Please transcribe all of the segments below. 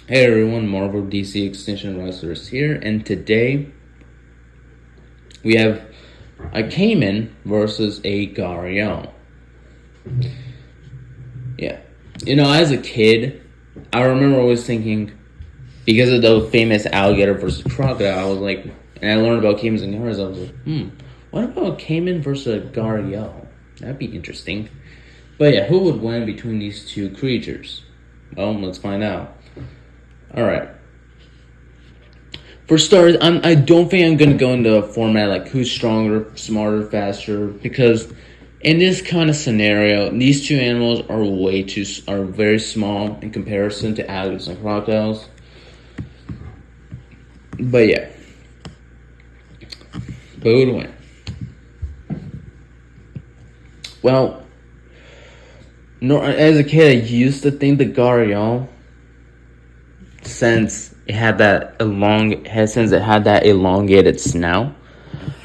Hey everyone, Marvel DC Extinction Wrestlers here, and today we have a Caiman versus a Gharial. Yeah. As a kid, I remember always thinking, because of the famous alligator versus crocodile, I was like, and I learned about Caimans and Gharials, I was like, what about a Caiman versus a Gharial? That'd be interesting. But yeah, who would win between these two creatures? Well, let's find out. Alright. For starters, I don't think I'm gonna go into a format like who's stronger, smarter, faster, because in this kind of scenario, these two animals are very small in comparison to alligators and crocodiles. But yeah, who would win? Well, no, as a kid, I used to think the Gharial, since it had that elongated snout.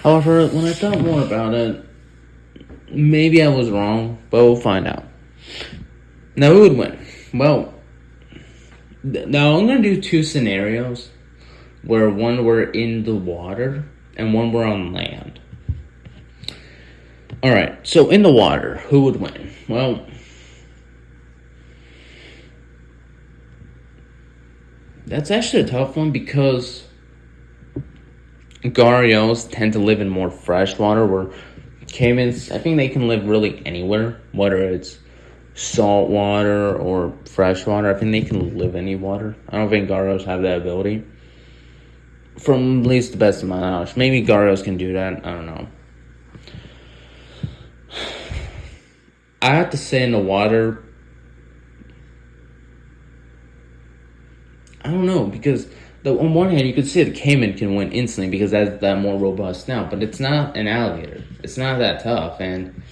However, when I thought more about it, maybe I was wrong, but we'll find out. Now, who would win? Well, now I'm going to do two scenarios where one were in the water and one were on land. Alright, so in the water, who would win? Well, that's actually a tough one because Gharials tend to live in more fresh water, where Caimans, I think they can live really anywhere, whether it's salt water or fresh water. I think they can live any water. I don't think Gharials have that ability. From at least the best of my knowledge. Maybe Gharials can do that. I don't know. I have to say in the water, I don't know, because on one hand, you could say the Caiman can win instantly because that's that more robust snout, but it's not an alligator. It's not that tough, and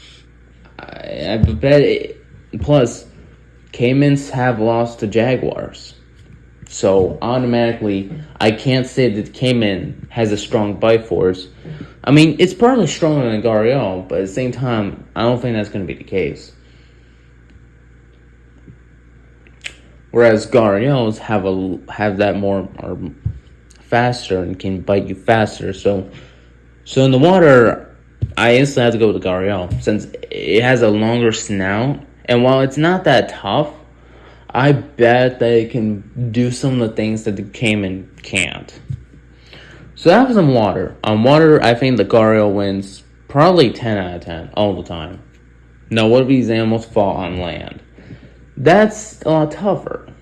I bet plus, Caimans have lost to jaguars. So, automatically, I can't say that Caiman has a strong bite force. I mean, it's probably stronger than Gharial, but at the same time, I don't think that's going to be the case. Whereas Gharials have that more are faster and can bite you faster. So in the water, I instantly have to go with the Gharial since it has a longer snout. And while it's not that tough, I bet that it can do some of the things that the Caiman can't. So that was on water. On water, I think the Gharial wins probably 10 out of 10 all the time. Now, what if these animals fall on land? That's a lot tougher.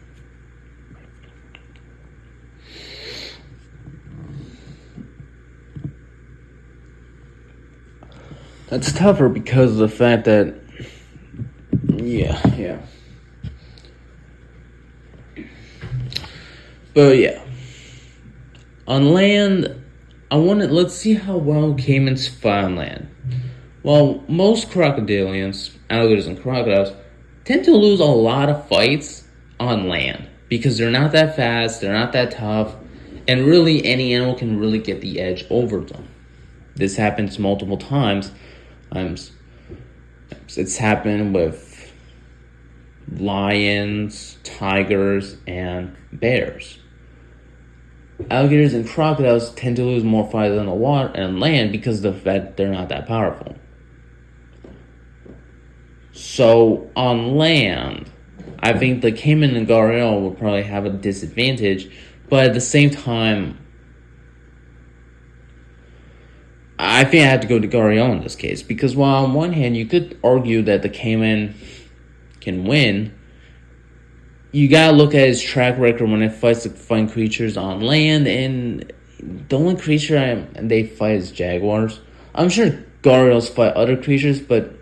That's tougher because of the fact that, yeah. But yeah, on land, let's see how well Caimans fight on land. Well, most crocodilians, alligators and crocodiles, tend to lose a lot of fights on land because they're not that fast, they're not that tough, and really any animal can really get the edge over them. This happens multiple times. It's happened with lions, tigers, and bears. Alligators and crocodiles tend to lose more fights on the water and land because of the fact they're not that powerful. So on land, I think the Caiman and Gharial will probably have a disadvantage, but at the same time, I think I have to go to Gharial in this case because while on one hand you could argue that the Caiman can win, you gotta look at his track record when it fights to find creatures on land, and the only creature they fight is jaguars. I'm sure Gharials fight other creatures, but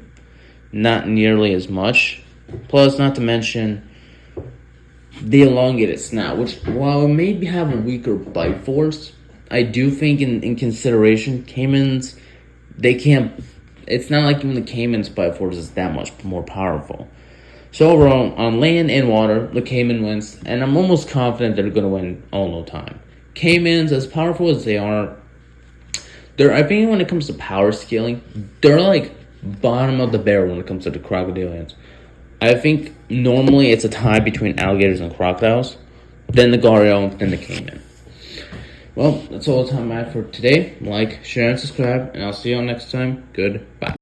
not nearly as much. Plus, not to mention the elongated snout, which while it may have a weaker bite force, I do think in consideration, Caimans, they can't. It's not like even the Caiman's bite force is that much more powerful. So overall, on land and water, the Caiman wins, and I'm almost confident they're going to win all no time. Caimans, as powerful as they are, I think when it comes to power scaling, they're like bottom of the barrel when it comes to the crocodilians. I think normally it's a tie between alligators and crocodiles, then the Gharial, then the Caiman. Well, that's all the time I have for today. Like, share, and subscribe, and I'll see you all next time. Goodbye.